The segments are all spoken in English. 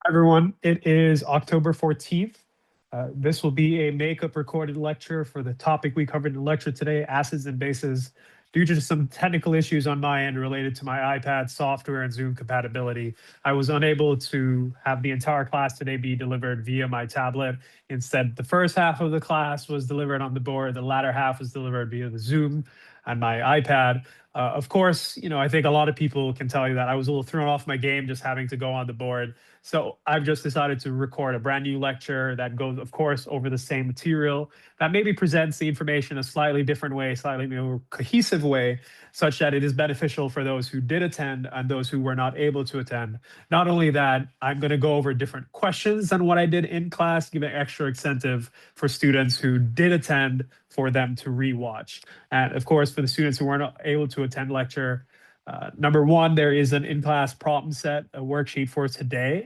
Everyone, it is October 14th. This will be a makeup recorded lecture for the topic we covered in the lecture today, acids and bases. Due to some technical issues on my end related to my iPad software and Zoom compatibility, I was unable to have the entire class today be delivered via my tablet. Instead, the first half of the class was delivered on the board, the latter half was delivered via the Zoom and my iPad. Of course, I think a lot of people can tell you that I was a little thrown off my game just having to go on the board. So I've just decided to record a brand new lecture that goes, of course, over the same material that maybe presents the information a slightly different way, slightly more cohesive way, such that it is beneficial for those who did attend and those who were not able to attend. Not only that, I'm going to go over different questions than what I did in class, give an extra incentive for students who did attend for them to rewatch. And of course, for the students who weren't able to attend lecture, number one, there is an in-class problem set, a worksheet for today.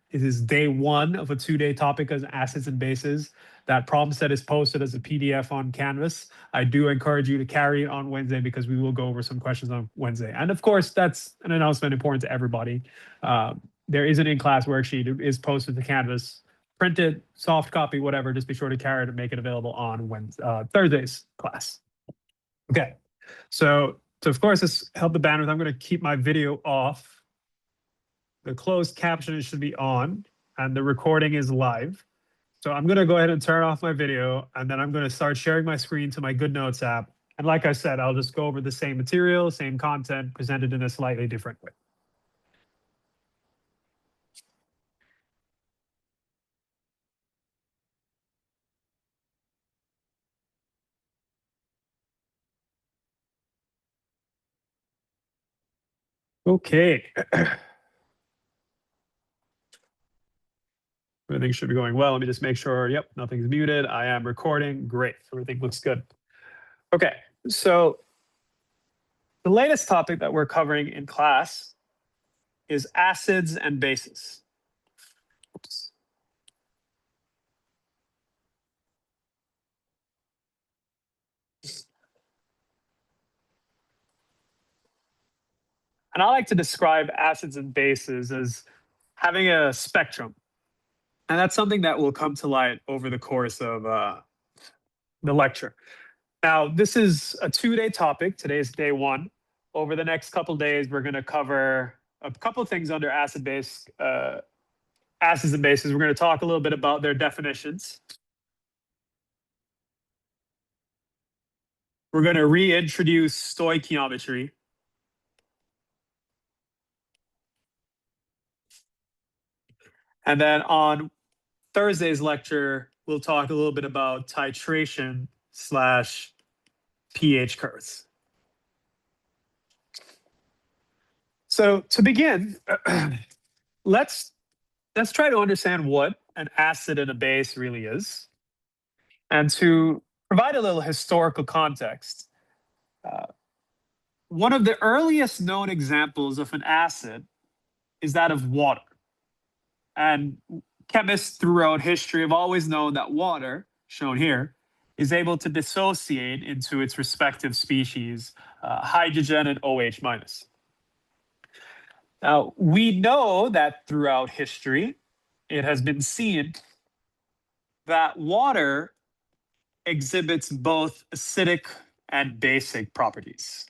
It is day one of a two-day topic as acids and bases. That problem set is posted as a PDF on Canvas. I do encourage you to carry it on Wednesday because we will go over some questions on Wednesday. And of course, that's an announcement important to everybody. There is an in-class worksheet. It is posted to Canvas. Print it, soft copy, whatever. Just be sure to carry it and make it available on Thursday's class. Okay, so to, of course, help the bandwidth, I'm going to keep my video off. The closed caption should be on, and the recording is live. So I'm going to go ahead and turn off my video, and then I'm going to start sharing my screen to my GoodNotes app. And like I said, I'll just go over the same material, same content, presented in a slightly different way. Okay. Everything should be going well. Let me just make sure, yep, nothing's muted. I am recording. Great. Everything looks good. Okay, so the latest topic that we're covering in class is acids and bases. Oops. And I like to describe acids and bases as having a spectrum. And that's something that will come to light over the course of the lecture. Now, this is a two-day topic. Today is day one. Over the next couple of days, we're going to cover a couple of things under acids and bases. We're going to talk a little bit about their definitions. We're going to reintroduce stoichiometry. And then on Thursday's lecture, we'll talk a little bit about titration / pH curves. So to begin, let's try to understand what an acid and a base really is. And to provide a little historical context, one of the earliest known examples of an acid is that of water. And chemists throughout history have always known that water, shown here, is able to dissociate into its respective species, hydrogen and OH minus. Now, we know that throughout history, it has been seen that water exhibits both acidic and basic properties.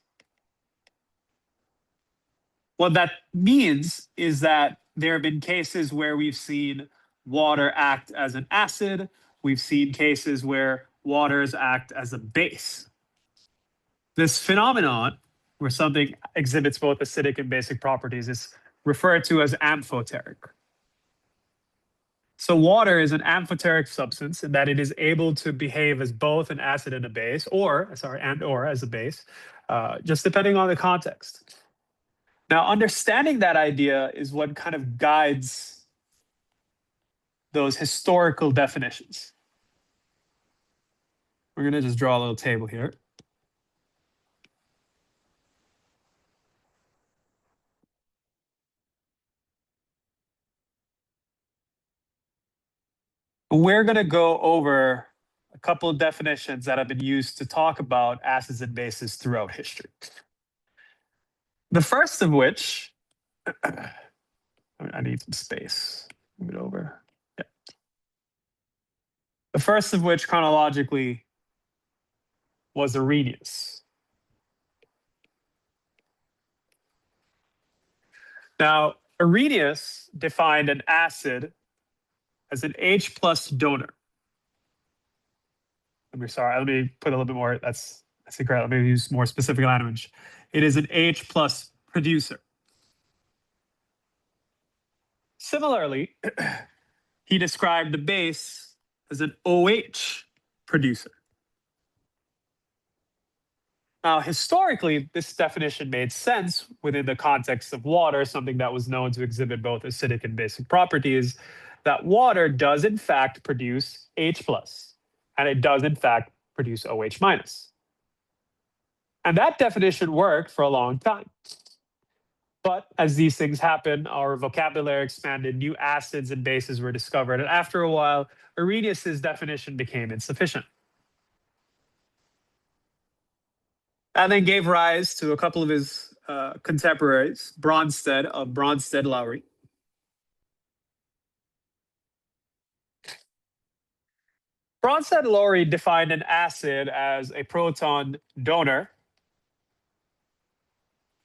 What that means is that there have been cases where we've seen water act as an acid. We've seen cases where waters act as a base. This phenomenon, where something exhibits both acidic and basic properties, is referred to as amphoteric. So water is an amphoteric substance in that it is able to behave as both an acid and a base, or as a base, just depending on the context. Now, understanding that idea is what kind of guides those historical definitions. We're going to just draw a little table here. We're going to go over a couple of definitions that have been used to talk about acids and bases throughout history. The first of which, I need some space. Move it over. Yeah. The first of which chronologically was Arrhenius. Now, Arrhenius defined an acid as an H plus donor. Let me put a little bit more. That's incorrect. Let me use more specific language. It is an H plus producer. Similarly, he described the base as an OH producer. Now, historically, this definition made sense within the context of water, something that was known to exhibit both acidic and basic properties, that water does in fact produce H plus, and it does in fact produce OH minus. And that definition worked for a long time. But as these things happen, our vocabulary expanded, new acids and bases were discovered, and after a while, Arrhenius's definition became insufficient. And then gave rise to a couple of his contemporaries, Bronsted of Bronsted-Lowry. Bronsted-Lowry defined an acid as a proton donor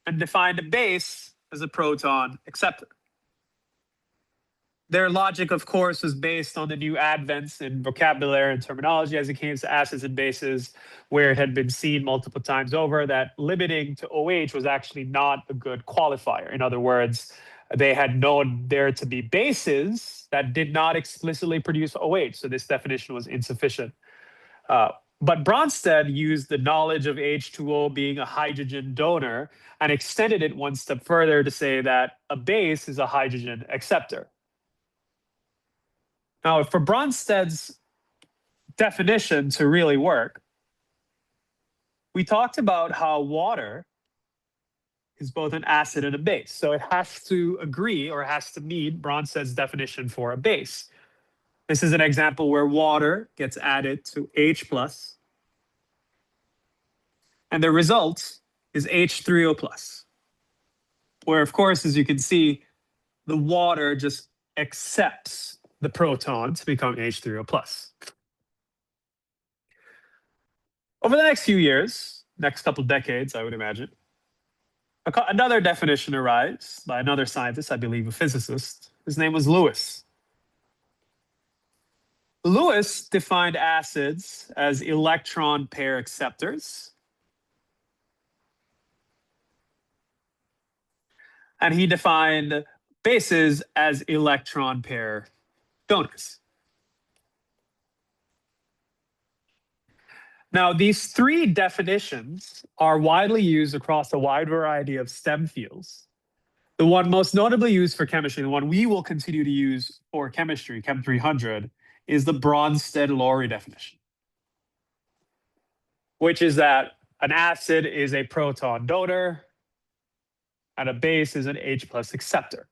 and defined a base as a proton acceptor. Their logic, of course, was based on the new advents in vocabulary and terminology as it came to acids and bases, where it had been seen multiple times over that limiting to OH was actually not a good qualifier. In other words, they had known there to be bases that did not explicitly produce OH, so this definition was insufficient. But Bronsted used the knowledge of H2O being a hydrogen donor and extended it one step further to say that a base is a hydrogen acceptor. Now, for Bronsted's definition to really work, we talked about how water is both an acid and a base. So it has to agree or has to meet Bronsted definition for a base. This is an example where water gets added to H plus, and the result is H3O plus, where, of course, as you can see, the water just accepts the proton to become H3O plus. Over the next few years, next couple decades, I would imagine, another definition arose by another scientist, I believe a physicist. His name was Lewis. Lewis defined acids as electron pair acceptors. And he defined bases as electron pair donors. Now, these three definitions are widely used across a wide variety of STEM fields. The one most notably used for chemistry, the one we will continue to use for chemistry, Chem 300, is the Bronsted-Lowry definition, which is that an acid is a proton donor and a base is an H plus acceptor.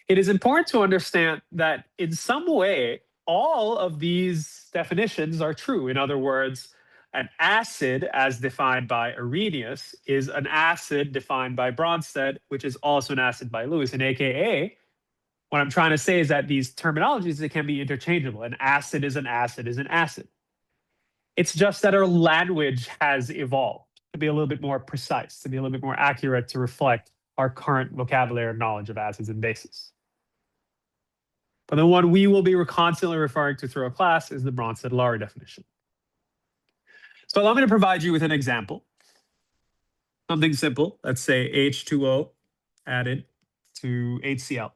It is important to understand that in some way, all of these definitions are true. In other words, an acid, as defined by Arrhenius, is an acid defined by Bronsted, which is also an acid by Lewis. And AKA, what I'm trying to say is that these terminologies, they can be interchangeable. An acid is an acid is an acid. It's just that our language has evolved to be a little bit more precise, to be a little bit more accurate, to reflect our current vocabulary and knowledge of acids and bases. But the one we will be constantly referring to through a class is the Bronsted-Lowry definition. So allow me to provide you with an example. Something simple. Let's say H2O added to HCl.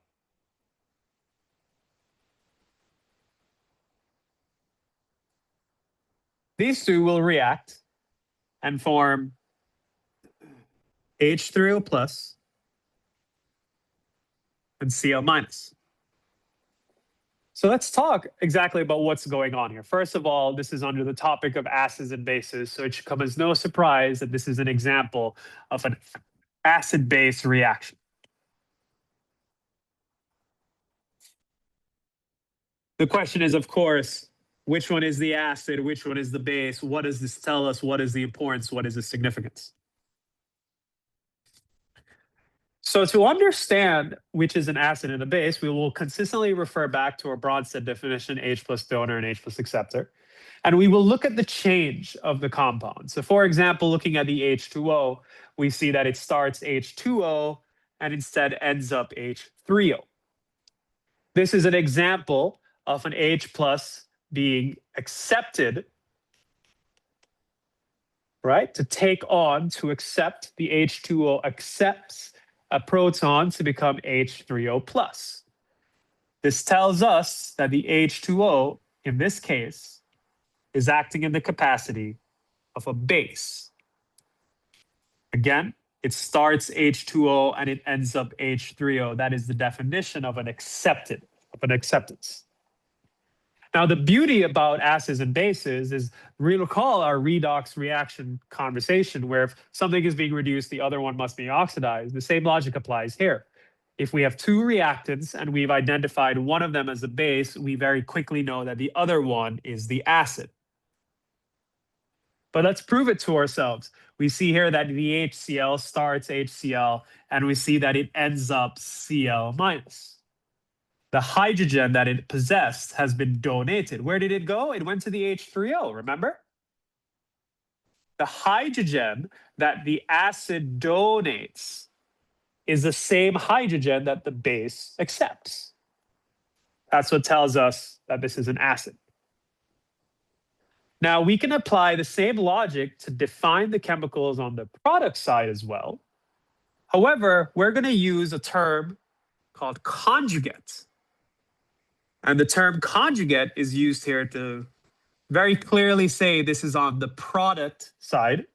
These two will react and form H3O plus and Cl minus. So let's talk exactly about what's going on here. First of all, this is under the topic of acids and bases, so it should come as no surprise that this is an example of an acid-base reaction. The question is, of course, which one is the acid? Which one is the base? What does this tell us? What is the importance? What is the significance? So to understand which is an acid and a base, we will consistently refer back to our Bronsted definition, H plus donor and H plus acceptor. And we will look at the change of the compound. So for example, looking at the H2O, we see that it starts H2O and instead ends up H3O. This is an example of an H plus being accepted, right? To accept the H2O accepts a proton to become H3O plus. This tells us that the H2O, in this case, is acting in the capacity of a base. Again, it starts H2O and it ends up H3O. That is the definition of an acceptance. Now, the beauty about acids and bases is recall our redox reaction conversation where if something is being reduced, the other one must be oxidized. The same logic applies here. If we have two reactants and we've identified one of them as a base, we very quickly know that the other one is the acid. But let's prove it to ourselves. We see here that the HCl starts HCl, and we see that it ends up Cl minus. The hydrogen that it possessed has been donated. Where did it go? It went to the H3O, remember? The hydrogen that the acid donates is the same hydrogen that the base accepts. That's what tells us that this is an acid. Now, we can apply the same logic to define the chemicals on the product side as well. However, we're going to use a term called conjugate. And the term conjugate is used here to very clearly say this is on the product side.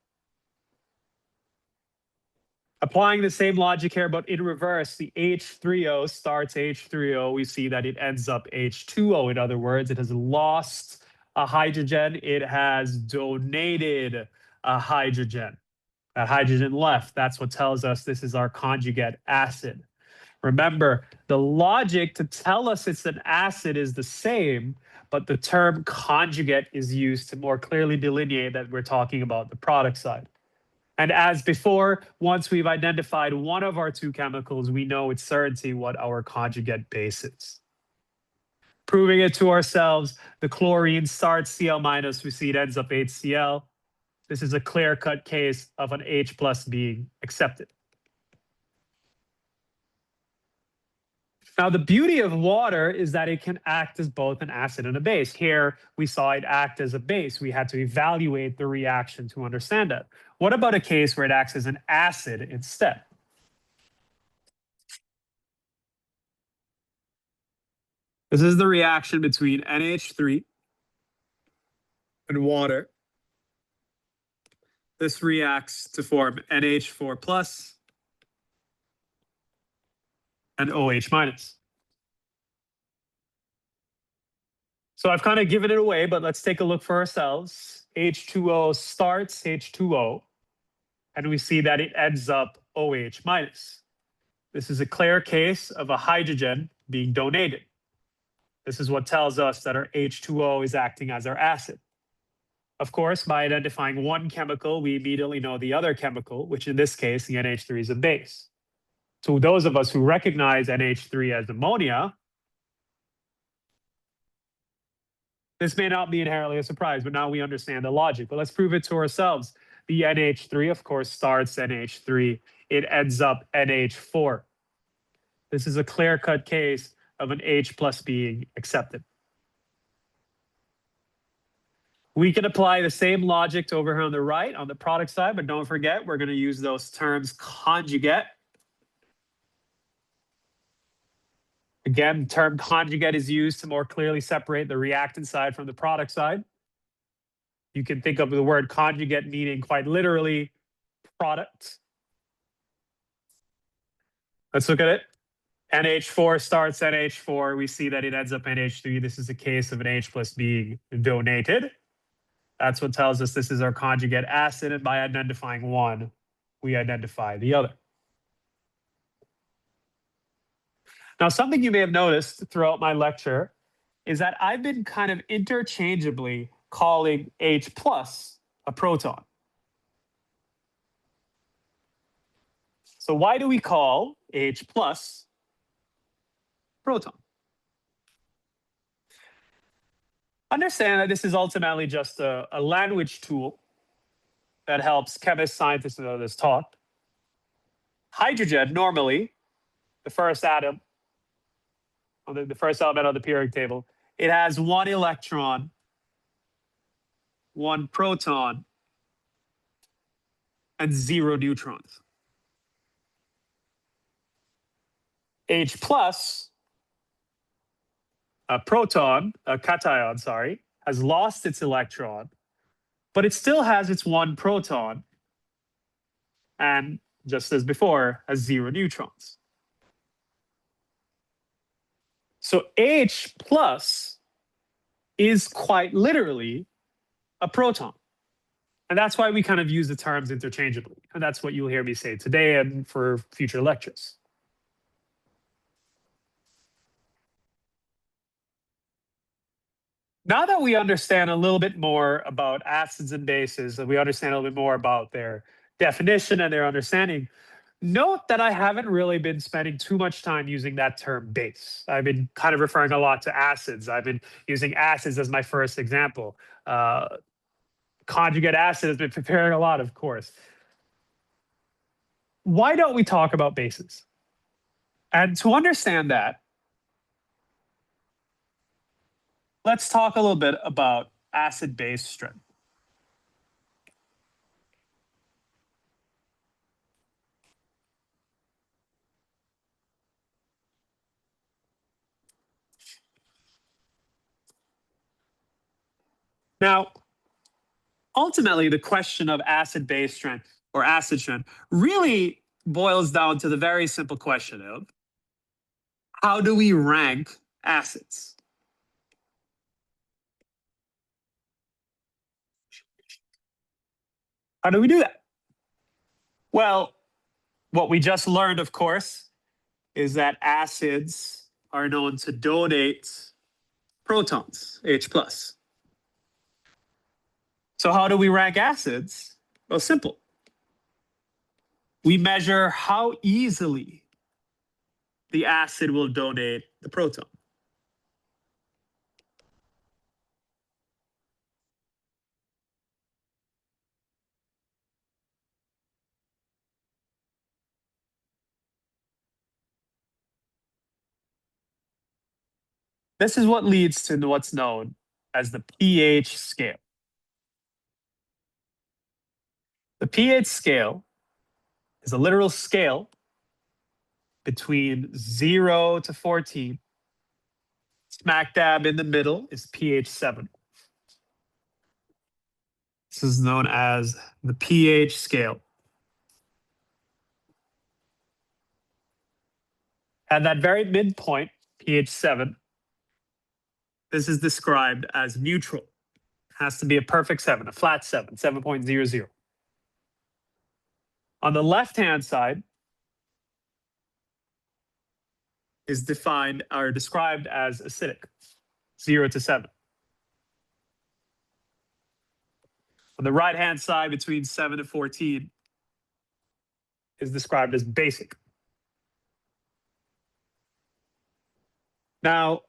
Applying the same logic here, but in reverse, the H3O starts H3O. We see that it ends up H2O. In other words, it has lost a hydrogen. It has donated a hydrogen. That hydrogen left. That's what tells us this is our conjugate acid. Remember, the logic to tell us it's an acid is the same, but the term conjugate is used to more clearly delineate that we're talking about the product side. And as before, once we've identified one of our two chemicals, we know with certainty what our conjugate base is. Proving it to ourselves, the chlorine starts Cl minus, we see it ends up HCl. This is a clear-cut case of an H plus being accepted. Now, the beauty of water is that it can act as both an acid and a base. Here, we saw it act as a base. We had to evaluate the reaction to understand that. What about a case where it acts as an acid instead? This is the reaction between NH3 and water. This reacts to form NH4 plus and OH minus. So I've kind of given it away, but let's take a look for ourselves. H2O starts H2O, and we see that it ends up OH minus. This is a clear case of a hydrogen being donated. This is what tells us that our H2O is acting as our acid. Of course, by identifying one chemical, we immediately know the other chemical, which in this case, the NH3 is a base. So those of us who recognize NH3 as ammonia, this may not be inherently a surprise, but now we understand the logic. But let's prove it to ourselves. The NH3, of course, starts NH3. It ends up NH4. This is a clear-cut case of an H plus being accepted. We can apply the same logic to over here on the right, on the product side, but don't forget, we're going to use those terms conjugate. Again, the term conjugate is used to more clearly separate the reactant side from the product side. You can think of the word conjugate meaning quite literally product. Let's look at it. NH4 starts NH4. We see that it ends up NH3. This is a case of an H plus being donated. That's what tells us this is our conjugate acid, and by identifying one, we identify the other. Now, something you may have noticed throughout my lecture is that I've been kind of interchangeably calling H plus a proton. So why do we call H plus proton? Understand that this is ultimately just a language tool that helps chemists, scientists, and others talk. Hydrogen, normally, the first atom, or the first element on the periodic table, it has one electron, one proton, and 0 neutrons. H plus, a proton, a cation, sorry, has lost its electron, but it still has its one proton, and just as before, has 0 neutrons. So H plus is quite literally a proton. And that's why we kind of use the terms interchangeably. And that's what you'll hear me say today and for future lectures. Now that we understand a little bit more about acids and bases, and we understand a little bit more about their definition and their understanding, note that I haven't really been spending too much time using that term base. I've been kind of referring a lot to acids. I've been using acids as my first example. Conjugate acid has been preparing a lot, of course. Why don't we talk about bases? And to understand that, let's talk a little bit about acid-base strength. Now, ultimately, the question of acid-base strength or acid strength really boils down to the very simple question of how do we rank acids? How do we do that? Well, what we just learned, of course, is that acids are known to donate protons, H plus. So how do we rank acids? Well, simple. We measure how easily the acid will donate the proton. This is what leads to what's known as the pH scale. The pH scale is a literal scale between 0 to 14. Smack dab in the middle is pH 7. This is known as the pH scale. At that very midpoint, pH 7, this is described as neutral. It has to be a perfect 7, a flat 7, 7.00. On the left-hand side is defined or described as acidic, 0 to 7. On the right-hand side, between 7 and 14, is described as basic. Now,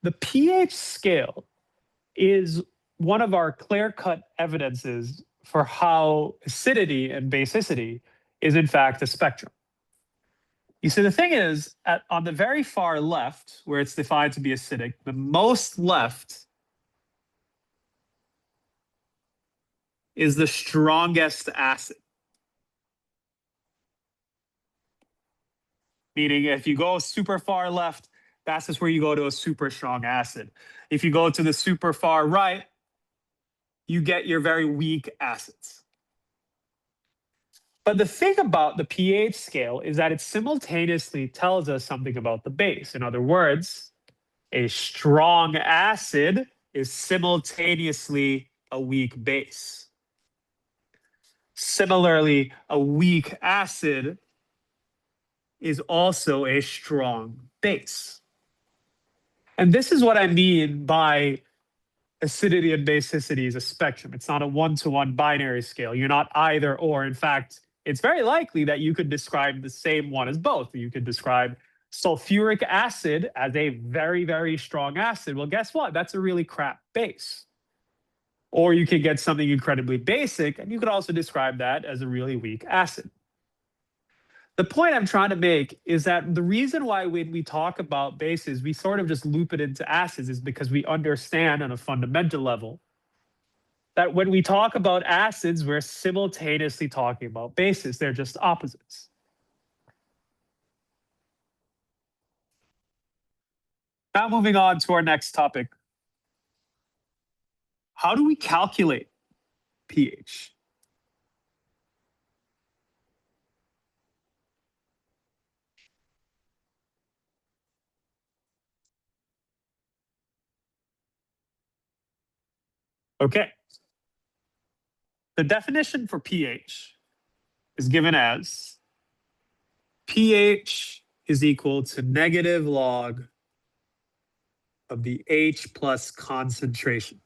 the pH scale is one of our clear-cut evidences for how acidity and basicity is in fact a spectrum. You see, the thing is, on the very far left, where it's defined to be acidic, the most left is the strongest acid. Meaning, if you go super far left, that's just where you go to a super strong acid. If you go to the super far right, you get your very weak acids. But the thing about the pH scale is that it simultaneously tells us something about the base. In other words, a strong acid is simultaneously a weak base. Similarly, a weak acid is also a strong base. And this is what I mean by acidity and basicity is a spectrum. It's not a one-to-one binary scale. You're not either or. In fact, it's very likely that you could describe the same one as both. You could describe sulfuric acid as a very, very strong acid. Well, guess what? That's a really crap base. Or you could get something incredibly basic, and you could also describe that as a really weak acid. The point I'm trying to make is that the reason why when we talk about bases, we sort of just loop it into acids is because we understand on a fundamental level that when we talk about acids, we're simultaneously talking about bases. They're just opposites. Now moving on to our next topic. How do we calculate pH? Okay. The definition for pH is given as pH is equal to negative log of the H plus concentration.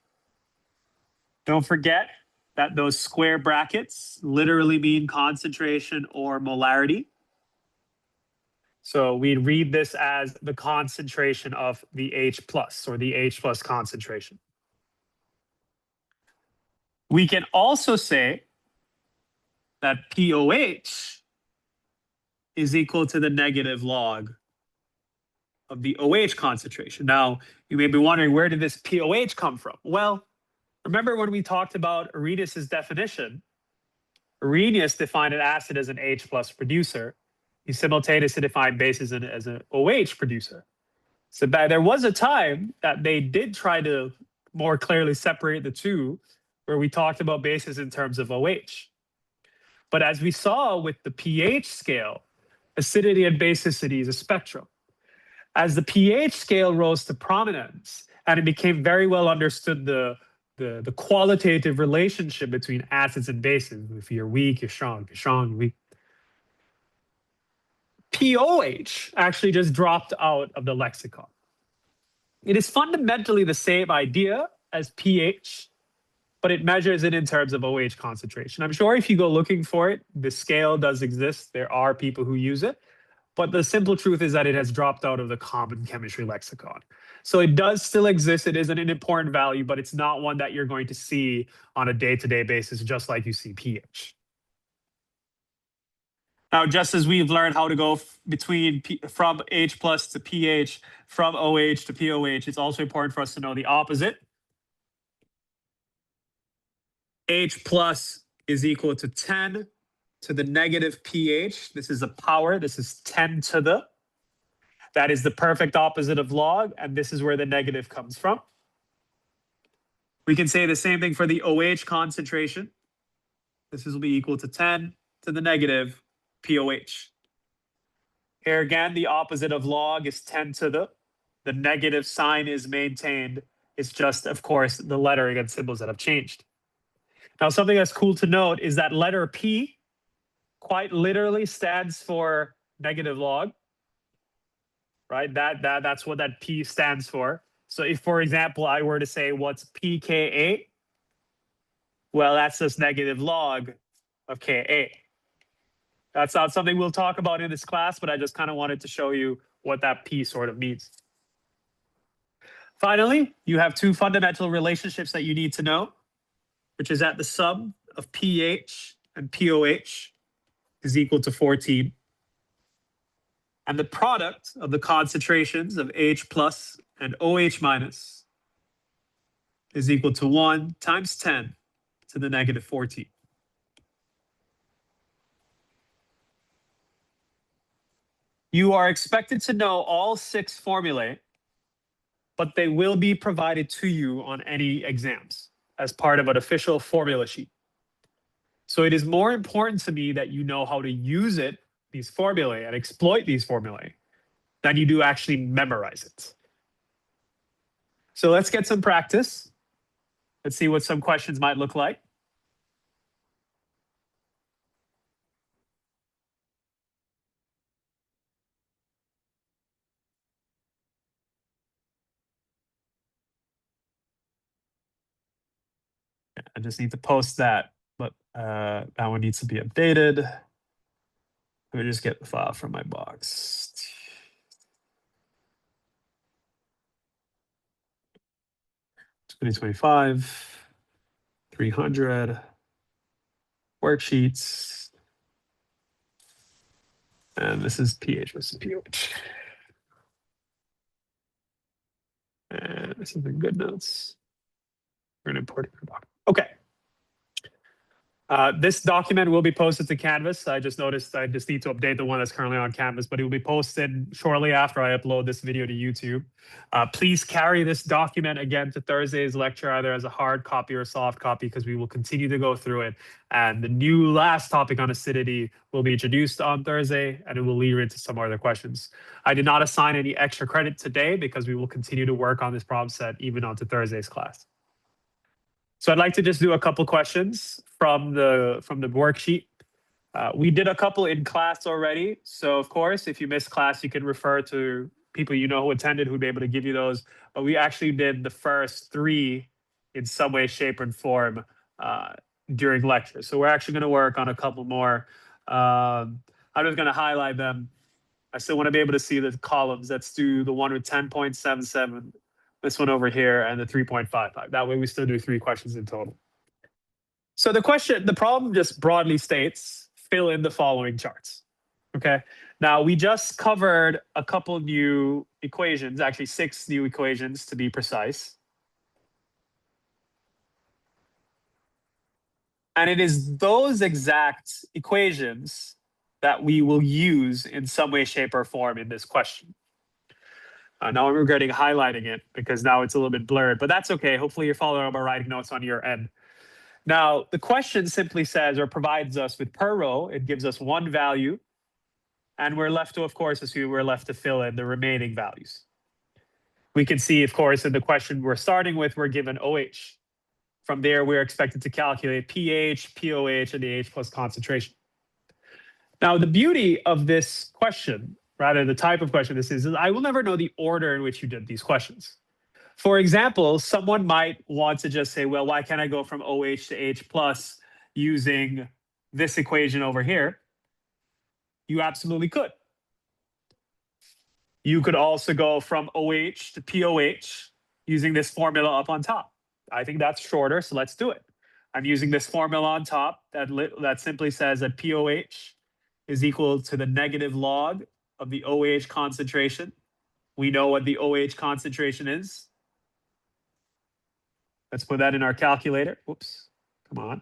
Don't forget that those square brackets literally mean concentration or molarity. So we'd read this as the concentration of the H plus or the H plus concentration. We can also say that pOH is equal to the negative log of the OH concentration. Now, you may be wondering, where did this pOH come from? Well, remember when we talked about Arrhenius' definition? Arrhenius defined an acid as an H plus producer. He simultaneously defined bases as an OH producer. So there was a time that they did try to more clearly separate the two, where we talked about bases in terms of OH. But as we saw with the pH scale, acidity and basicity is a spectrum. As the pH scale rose to prominence, and it became very well understood the qualitative relationship between acids and bases. If you're weak, you're strong. If you're strong, you're weak. pOH actually just dropped out of the lexicon. It is fundamentally the same idea as pH, but it measures it in terms of OH concentration. I'm sure if you go looking for it, the scale does exist. There are people who use it. But the simple truth is that it has dropped out of the common chemistry lexicon. So it does still exist. It is an important value, but it's not one that you're going to see on a day-to-day basis, just like you see pH. Now, just as we've learned how to go from H plus to pH, from OH to pOH, it's also important for us to know the opposite. H plus is equal to 10 to the negative pH. This is a power. This is 10 to the. That is the perfect opposite of log, and this is where the negative comes from. We can say the same thing for the OH concentration. This will be equal to 10 to the negative pOH. Here again, the opposite of log is 10 to the. The negative sign is maintained. It's just, of course, the lettering and symbols that have changed. Now, something that's cool to note is that letter P quite literally stands for negative log, right? That's what that P stands for. So if, for example, I were to say what's pKa, well, that's just negative log of Ka. That's not something we'll talk about in this class, but I just kind of wanted to show you what that P sort of means. Finally, you have two fundamental relationships that you need to know, which is that the sum of pH and pOH is equal to 14. And the product of the concentrations of H plus and OH minus is equal to 1 times 10 to the negative 14. You are expected to know all 6 formulae, but they will be provided to you on any exams as part of an official formula sheet. So it is more important to me that you know how to use it, these formulae, and exploit these formulae than you do actually memorize it. So let's get some practice. Let's see what some questions might look like. I just need to post that, but that one needs to be updated. Let me just get the file from my box. $2025, 300 worksheets, and this is pH versus pOH. And this is the good notes. We're going to import it. Okay. This document will be posted to Canvas. I just noticed I just need to update the one that's currently on Canvas, but it will be posted shortly after I upload this video to YouTube. Please carry this document again to Thursday's lecture, either as a hard copy or a soft copy, because we will continue to go through it. And the new last topic on acidity will be introduced on Thursday, and it will lead into some other questions. I did not assign any extra credit today because we will continue to work on this problem set even onto Thursday's class. So I'd like to just do a couple questions from the worksheet. We did a couple in class already. So of course, if you missed class, you can refer to people you know who attended who'd be able to give you those. But we actually did the first 3 in some way, shape, and form during lecture. So we're actually going to work on a couple more. I'm just going to highlight them. I still want to be able to see the columns. Let's do the one with 10.77. This one over here, and the 3.55. That way we still do 3 questions in total. So the problem just broadly states, fill in the following charts. Okay. Now we just covered a couple new equations, actually 6 new equations to be precise. And it is those exact equations that we will use in some way, shape, or form in this question. Now I'm regretting highlighting it because now it's a little bit blurred, but that's okay. Hopefully you're following my writing notes on your end. Now, the question simply says or provides us with per row, it gives us 1 value, and we're left to, of course, assume we're left to fill in the remaining values. We can see, of course, in the question we're starting with, we're given OH. From there, we're expected to calculate pH, pOH, and the H plus concentration. Now, the beauty of this question, rather the type of question this is I will never know the order in which you did these questions. For example, someone might want to just say, well, why can't I go from OH to H plus using this equation over here? You absolutely could. You could also go from OH to pOH using this formula up on top. I think that's shorter, so let's do it. I'm using this formula on top that simply says that pOH is equal to the negative log of the OH concentration. We know what the OH concentration is. Let's put that in our calculator. Whoops, come on.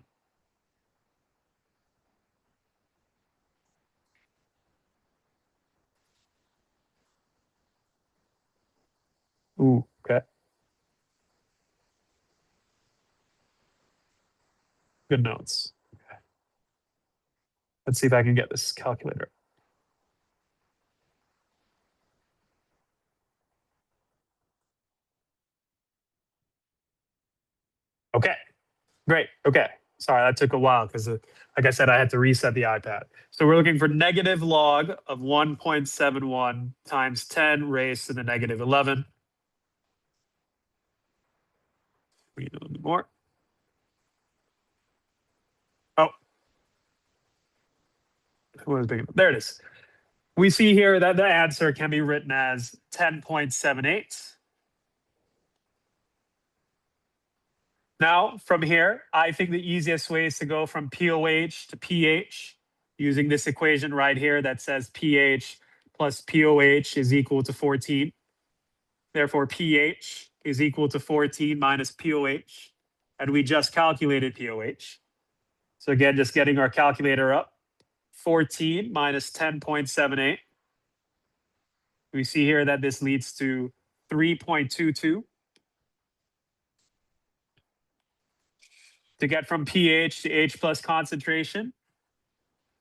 Ooh, okay. Good notes. Okay. Let's see if I can get this calculator. Okay, great. Okay. Sorry, that took a while because, like I said, I had to reset the iPad. So we're looking for negative log of 1.71 times 10 raised to the negative 11. We need a little bit more. Oh, it was big enough. There it is. We see here that the answer can be written as 10.78. Now, from here, I think the easiest way is to go from pOH to pH using this equation right here that says pH plus pOH is equal to 14. Therefore, pH is equal to 14 minus pOH. And we just calculated pOH. So again, just getting our calculator up. 14 minus 10.78. We see here that this leads to 3.22. To get from pH to H plus concentration,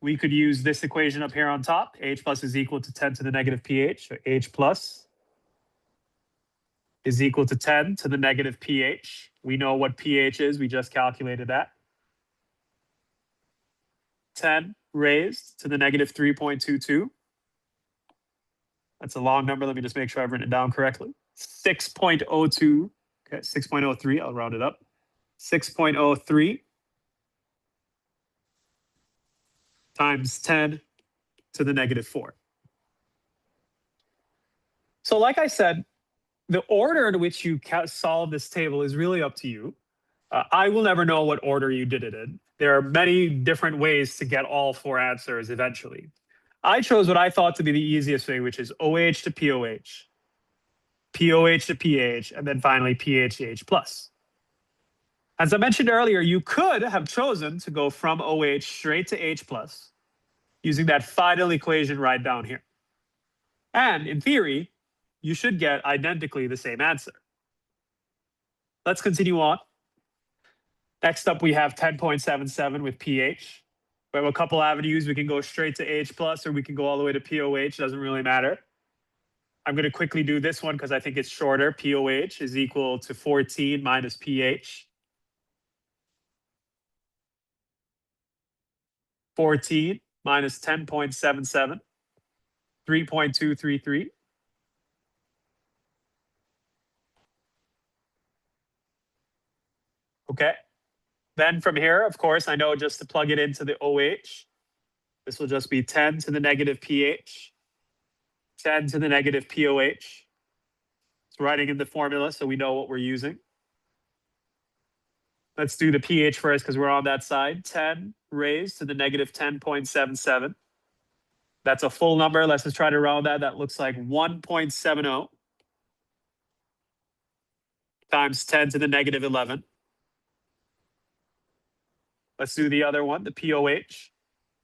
we could use this equation up here on top. H plus is equal to 10 to the negative pH. So H plus is equal to 10 to the negative pH. We know what pH is. We just calculated that. 10 raised to the negative 3.22. That's a long number. Let me just make sure I've written it down correctly. 6.02. Okay, 6.03. I'll round it up. 6.03 times 10 to the negative 4. So like I said, the order in which you solve this table is really up to you. I will never know what order you did it in. There are many different ways to get all 4 answers eventually. I chose what I thought to be the easiest way, which is OH to pOH, pOH to pH, and then finally pH to H+. As I mentioned earlier, you could have chosen to go from OH straight to H+ using that final equation right down here. And in theory, you should get identically the same answer. Let's continue on. Next up, we have 10.77 with pH. We have a couple avenues. We can go straight to H+, or we can go all the way to pOH. Doesn't really matter. I'm going to quickly do this one because I think it's shorter. pOH is equal to 14 minus pH. 14 minus 10.77, 3.233. Okay. Then from here, of course, I know just to plug it into the OH, this will just be 10 to the negative pH, 10 to the negative pOH. It's writing in the formula so we know what we're using. Let's do the pH first because we're on that side. 10 raised to the negative 10.77. That's a full number. Let's just try to round that. That looks like 1.70 times 10 to the negative 11. Let's do the other one, the pOH.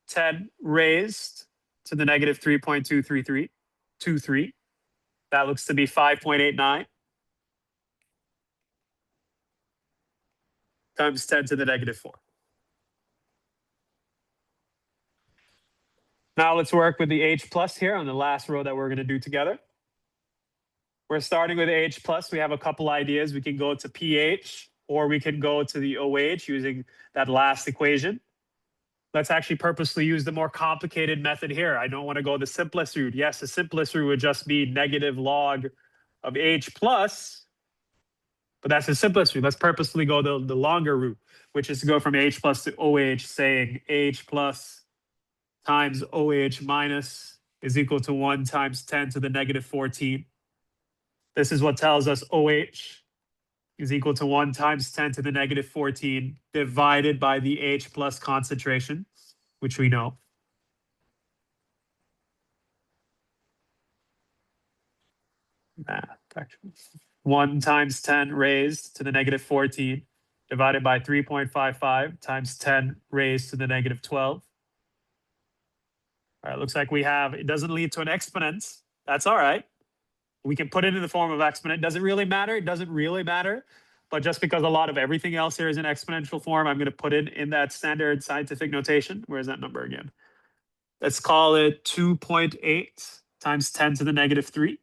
10 raised to the negative 3.233. That looks to be 5.89 times 10 to the negative 4. Now let's work with the H+ here on the last row that we're going to do together. We're starting with H+. We have a couple ideas. We can go to pH, or we can go to the OH using that last equation. Let's actually purposely use the more complicated method here. I don't want to go the simplest route. Yes, the simplest route would just be negative log of H+, but that's the simplest route. Let's purposely go the longer route, which is to go from H+ to OH, saying H+ times OH minus is equal to 1 times 10 to the negative 14. This is what tells us OH is equal to 1 times 10 to the negative 14 divided by the H+ concentration, which we know. Math, actually. 1 times 10 raised to the negative 14 divided by 3.55 times 10 raised to the negative 12. All right, looks like we have, it doesn't lead to an exponent. That's all right. We can put it in the form of exponent. Does it really matter? It doesn't really matter. But just because a lot of everything else here is in exponential form, I'm going to put it in that standard scientific notation. Where's that number again? Let's call it 2.8 times 10 to the negative 3.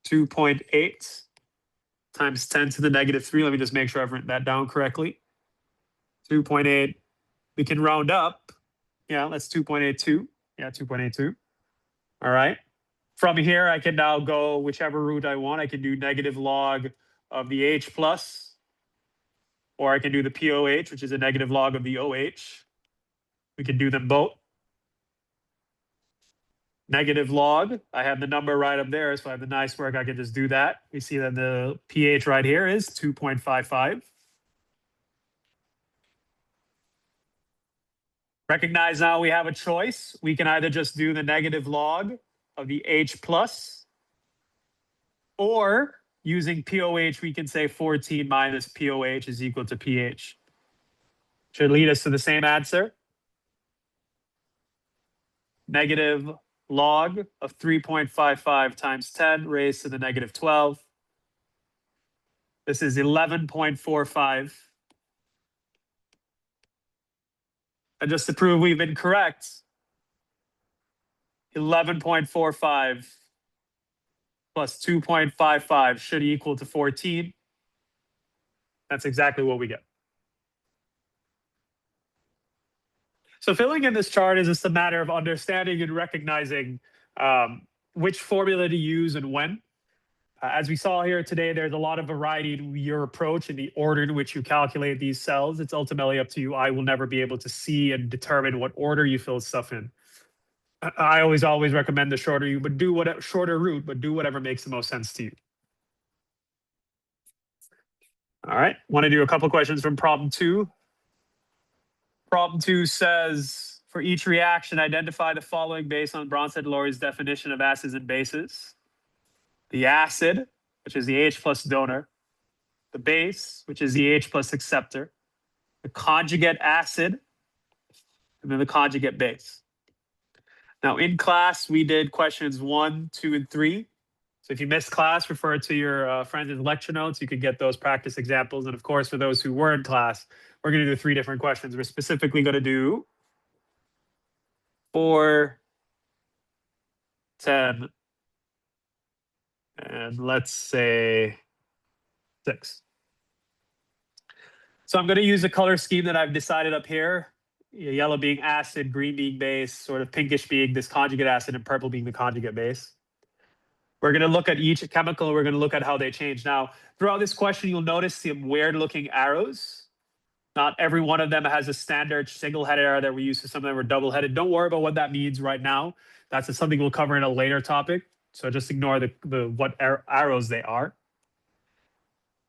2.8 times 10 to the negative 3. Let me just make sure I've written that down correctly. 2.8. We can round up. Yeah, that's 2.82. Yeah, 2.82. All right. From here, I can now go whichever route I want. I can do negative log of the H+, or I can do the pOH, which is a negative log of the OH. We can do them both. Negative log, I have the number right up there, so I have the nice work. I can just do that. We see that the pH right here is 2.55. Recognize now we have a choice. We can either just do the negative log of the H+, or using pOH, we can say 14 minus pOH is equal to pH. Should lead us to the same answer. Negative log of 3.55 times 10 raised to the negative 12. This is 11.45. And just to prove we've been correct, 11.45 plus 2.55 should equal to 14. That's exactly what we get. So filling in this chart is just a matter of understanding and recognizing which formula to use and when. As we saw here today, there's a lot of variety in your approach and the order in which you calculate these cells. It's ultimately up to you. I will never be able to see and determine what order you fill stuff in. I always recommend the shorter you, but do what shorter route, but do whatever makes the most sense to you. All right, want to do a couple questions from problem 2. Problem 2 says, for each reaction, identify the following based on Bronsted-Lowry's definition of acids and bases. The acid, which is the H plus donor, the base, which is the H plus acceptor, the conjugate acid, and then the conjugate base. Now, in class, we did questions 1, 2, and 3. So if you missed class, refer to your friends in lecture notes. You could get those practice examples. And of course, for those who were in class, we're going to do 3 different questions. We're specifically going to do 4, 10, and let's say 6. So I'm going to use a color scheme that I've decided up here. Yellow being acid, green being base, sort of pinkish being this conjugate acid, and purple being the conjugate base. We're going to look at each chemical. We're going to look at how they change. Now, throughout this question, you'll notice some weird-looking arrows. Not every one of them has a standard single-headed arrow that we use. So some of them are double-headed. Don't worry about what that means right now. That's something we'll cover in a later topic. So just ignore what arrows they are.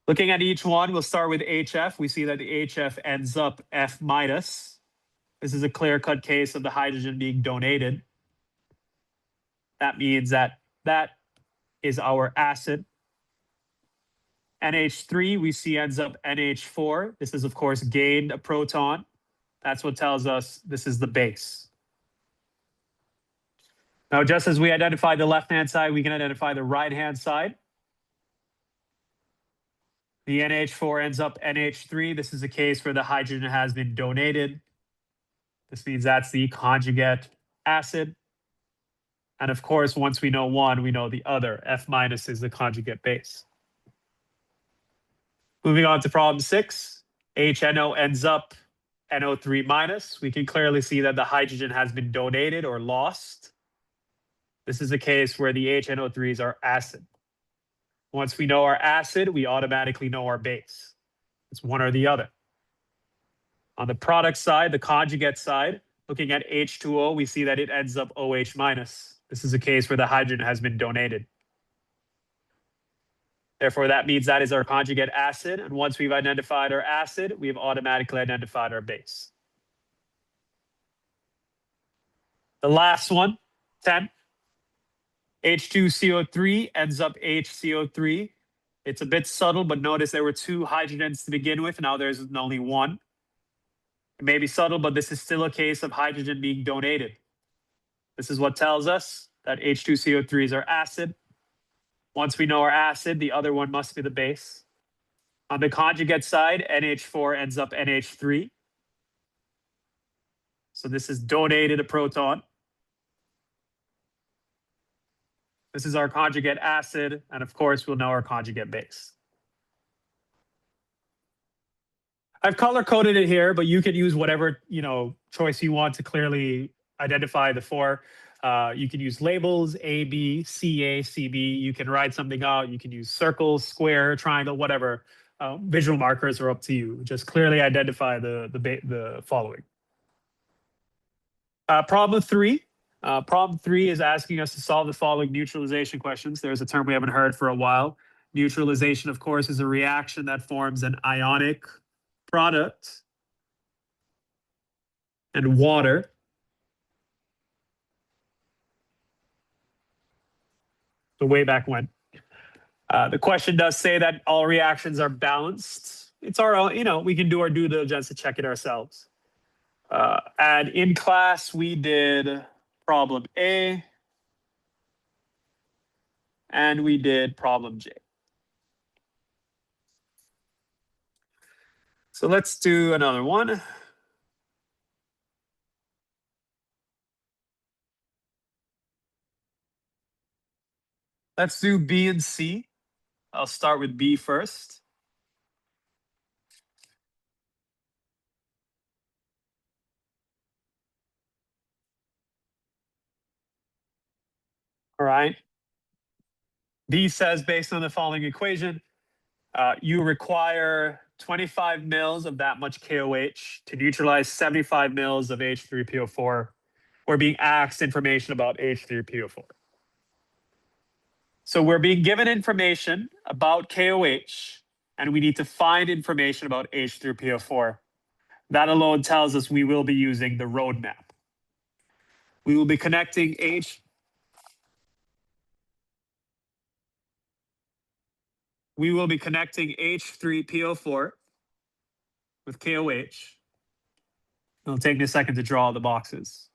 Looking at each one, we'll start with HF. We see that the HF ends up F minus. This is a clear-cut case of the hydrogen being donated. That means that is our acid. NH3, we see ends up NH4. This is, of course, gained a proton. That's what tells us this is the base. Now, just as we identified the left-hand side, we can identify the right-hand side. The NH4 ends up NH3. This is a case where the hydrogen has been donated. This means that's the conjugate acid. And of course, once we know one, we know the other. F minus is the conjugate base. Moving on to problem 6, HNO ends up NO3 minus. We can clearly see that the hydrogen has been donated or lost. This is a case where the HNO3s are acid. Once we know our acid, we automatically know our base. It's one or the other. On the product side, the conjugate side, looking at H2O, we see that it ends up OH minus. This is a case where the hydrogen has been donated. Therefore, that means that is our conjugate acid. And once we've identified our acid, we've automatically identified our base. The last one, 10. H2CO3 ends up HCO3. It's a bit subtle, but notice there were 2 hydrogens to begin with. Now there's only 1. It may be subtle, but this is still a case of hydrogen being donated. This is what tells us that H2CO3s are acid. Once we know our acid, the other one must be the base. On the conjugate side, NH4 ends up NH3. So this is donated a proton. This is our conjugate acid, and of course, we'll know our conjugate base. I've color-coded it here, but you can use whatever choice you want to clearly identify the 4. You can use labels, A, B, C, A, C, B. You can write something out. You can use circle, square, triangle, whatever. Visual markers are up to you. Just clearly identify the following. Problem 3. Problem 3 is asking us to solve the following neutralization questions. There's a term we haven't heard for a while. Neutralization, of course, is a reaction that forms an ionic product and water. So way back when. The question does say that all reactions are balanced. It's our own, we can do our due diligence to check it ourselves. And in class, we did problem A and we did problem J. So let's do another one. Let's do B and C. I'll start with B first. All right. B says, based on the following equation, you require 25 mils of that much KOH to neutralize 75 mils of H3PO4. We're being asked information about H3PO4. So we're being given information about KOH, and we need to find information about H3PO4. That alone tells us we will be using the roadmap. We will be connecting H3PO4 with KOH. It'll take me a second to draw the boxes.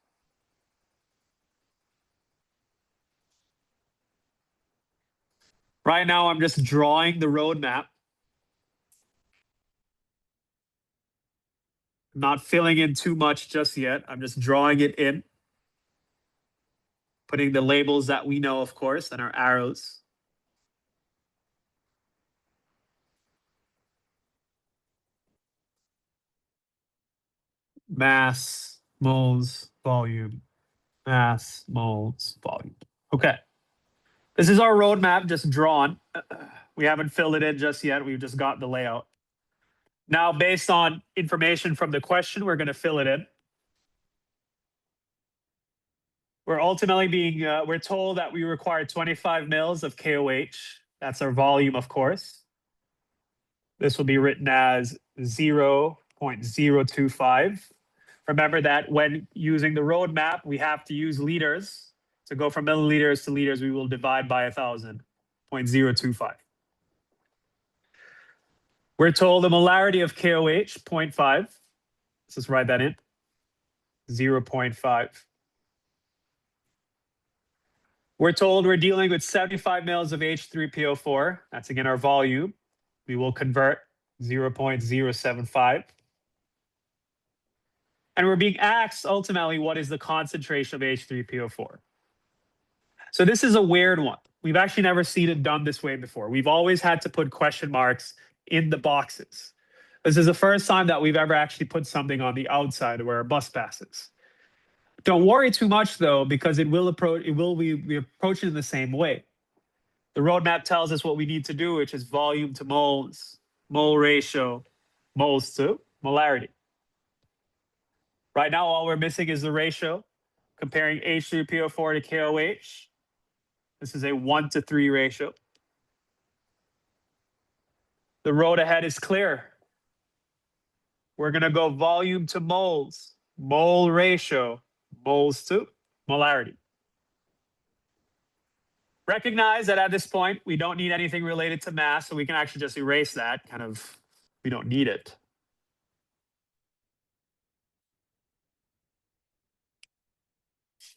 Right now, I'm just drawing the roadmap. I'm not filling in too much just yet. I'm just drawing it in, putting the labels that we know, of course, and our arrows. Mass, moles, volume, mass, moles, volume. Okay. This is our roadmap just drawn. We haven't filled it in just yet. We've just got the layout. Now, based on information from the question, we're going to fill it in. We're ultimately we're told that we require 25 mils of KOH. That's our volume, of course. This will be written as 0.025. Remember that when using the roadmap, we have to use liters. To go from milliliters to liters, we will divide by 1,000, 0.025. We're told the molarity of KOH, 0.5. Let's just write that in, 0.5. We're told we're dealing with 75 mils of H3PO4. That's again our volume. We will convert 0.075. And we're being asked ultimately what is the concentration of H3PO4. So this is a weird one. We've actually never seen it done this way before. We've always had to put question marks in the boxes. This is the first time that we've ever actually put something on the outside where a bus passes. Don't worry too much though, because we approach it in the same way. The roadmap tells us what we need to do, which is volume to moles, mole ratio, moles to molarity. Right now, all we're missing is the ratio, comparing H3PO4 to KOH. This is a 1:3 ratio. The road ahead is clear. We're going to go volume to moles, mole ratio, moles to molarity. Recognize that at this point, we don't need anything related to mass, so we can actually just erase that. We don't need it.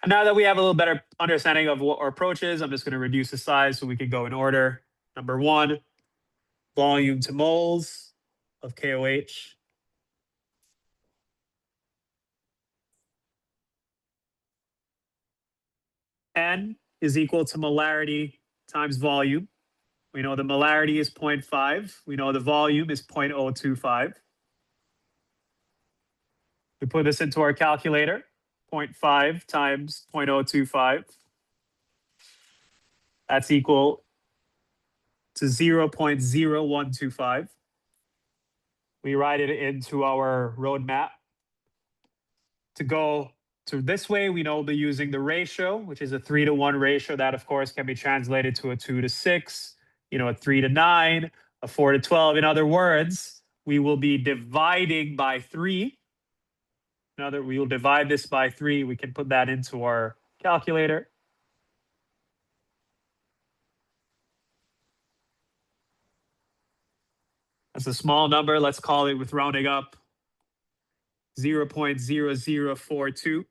And now that we have a little better understanding of what our approach is, I'm just going to reduce the size so we can go in order. Number 1, volume to moles of KOH. N is equal to molarity times volume. We know the molarity is 0.5. We know the volume is 0.025. We put this into our calculator. 0.5 times 0.025. That's equal to 0.0125. We write it into our roadmap. To go to this way, we know we'll be using the ratio, which is a 3-to-1 ratio. That, of course, can be translated to a 2-to-6, a 3-to-9, a 4-to-12. In other words, we will be dividing by 3. We will divide this by 3. We can put that into our calculator. That's a small number. Let's call it, with rounding up, 0.0042.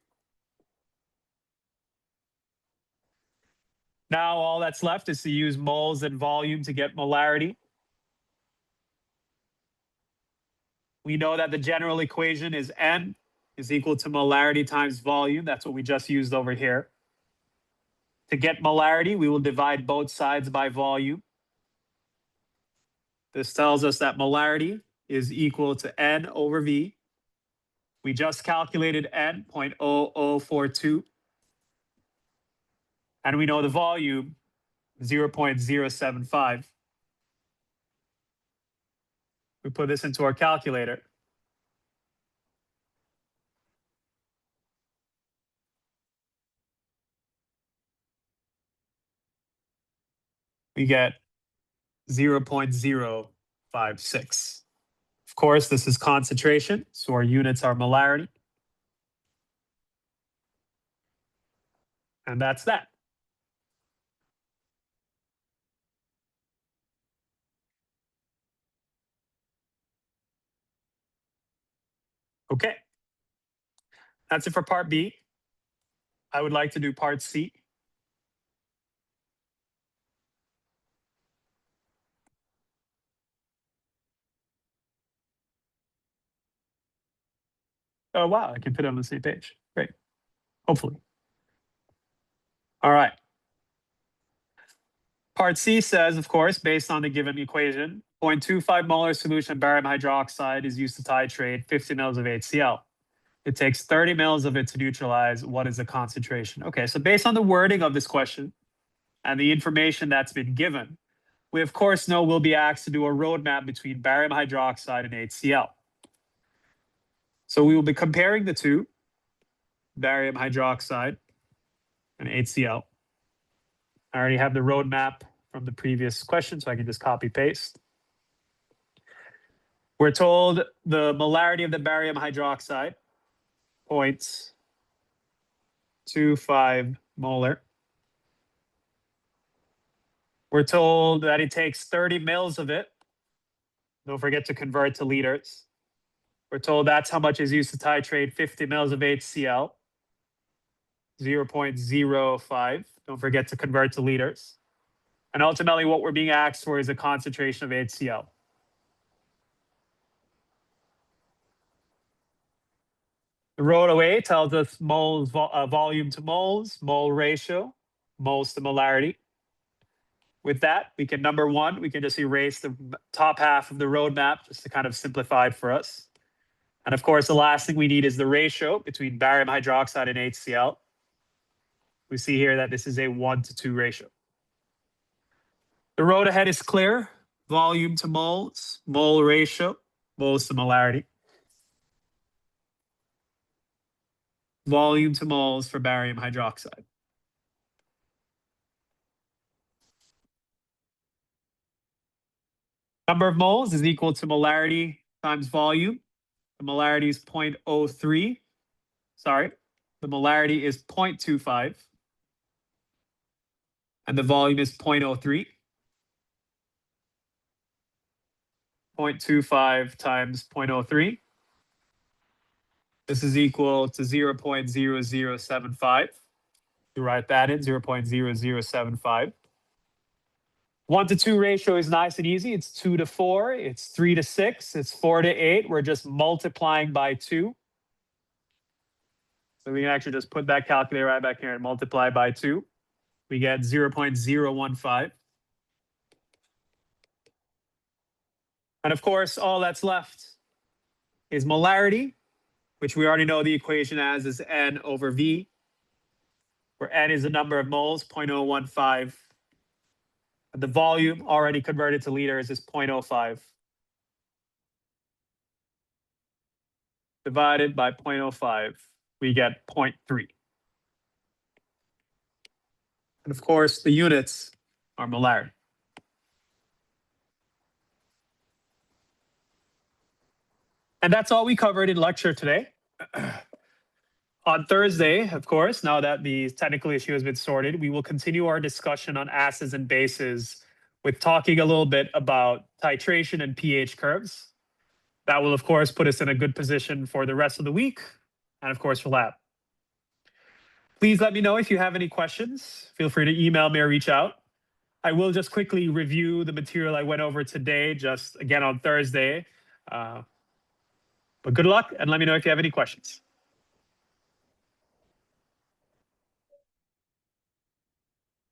Now all that's left is to use moles and volume to get molarity. We know that the general equation is N is equal to molarity times volume. That's what we just used over here. To get molarity, we will divide both sides by volume. This tells us that molarity is equal to N over V. We just calculated N, 0.0042. And we know the volume 0.075. We put this into our calculator. We get 0.056. Of course, this is concentration, so our units are molarity. And that's that. Okay. That's it for part B. I would like to do part C. Oh, wow, I can put it on the same page. Great. Hopefully. All right. Part C says, of course, based on the given equation, 0.25 molar solution of barium hydroxide is used to titrate 50 mils of HCl. It takes 30 mils of it to neutralize. What is the concentration? Okay, so based on the wording of this question and the information that's been given, we of course know we'll be asked to do a roadmap between barium hydroxide and HCl. So we will be comparing the two, barium hydroxide and HCl. I already have the roadmap from the previous question, so I can just copy paste. We're told the molarity of the barium hydroxide, 0.25 molar. We're told that it takes 30 mils of it. Don't forget to convert to liters. We're told that's how much is used to titrate 50 mils of HCl, 0.05. Don't forget to convert to liters. And ultimately, what we're being asked for is a concentration of HCl. The ρA tells us moles, volume to moles, mole ratio, moles to molarity. With that, we can, number one, we can just erase the top half of the roadmap just to kind of simplify it for us. And of course, the last thing we need is the ratio between barium hydroxide and HCl. We see here that this is a 1:2 ratio. The road ahead is clear. Volume to moles, mole ratio, moles to molarity. Volume to moles for barium hydroxide. Number of moles is equal to molarity times volume. The molarity is 0.03. Sorry, the molarity is 0.25. And the volume is 0.03. 0.25 times 0.03. This is equal to 0.0075. You write that in, 0.0075. 1:2 ratio is nice and easy. It's 2:4, it's 3:6, it's 4:8. We're just multiplying by 2. So we can actually just put that calculator right back here and multiply by 2. We get 0.015. And of course, all that's left is molarity, which we already know the equation as is N over V, where N is the number of moles, 0.015. And the volume already converted to liters is 0.05. Divided by 0.05, we get 0.3. And of course, the units are molarity. And that's all we covered in lecture today. On Thursday, of course, now that the technical issue has been sorted, we will continue our discussion on acids and bases with talking a little bit about titration and pH curves. That will, of course, put us in a good position for the rest of the week and, of course, for lab. Please let me know if you have any questions. Feel free to email me or reach out. I will just quickly review the material I went over today, just again on Thursday. But good luck, and let me know if you have any questions.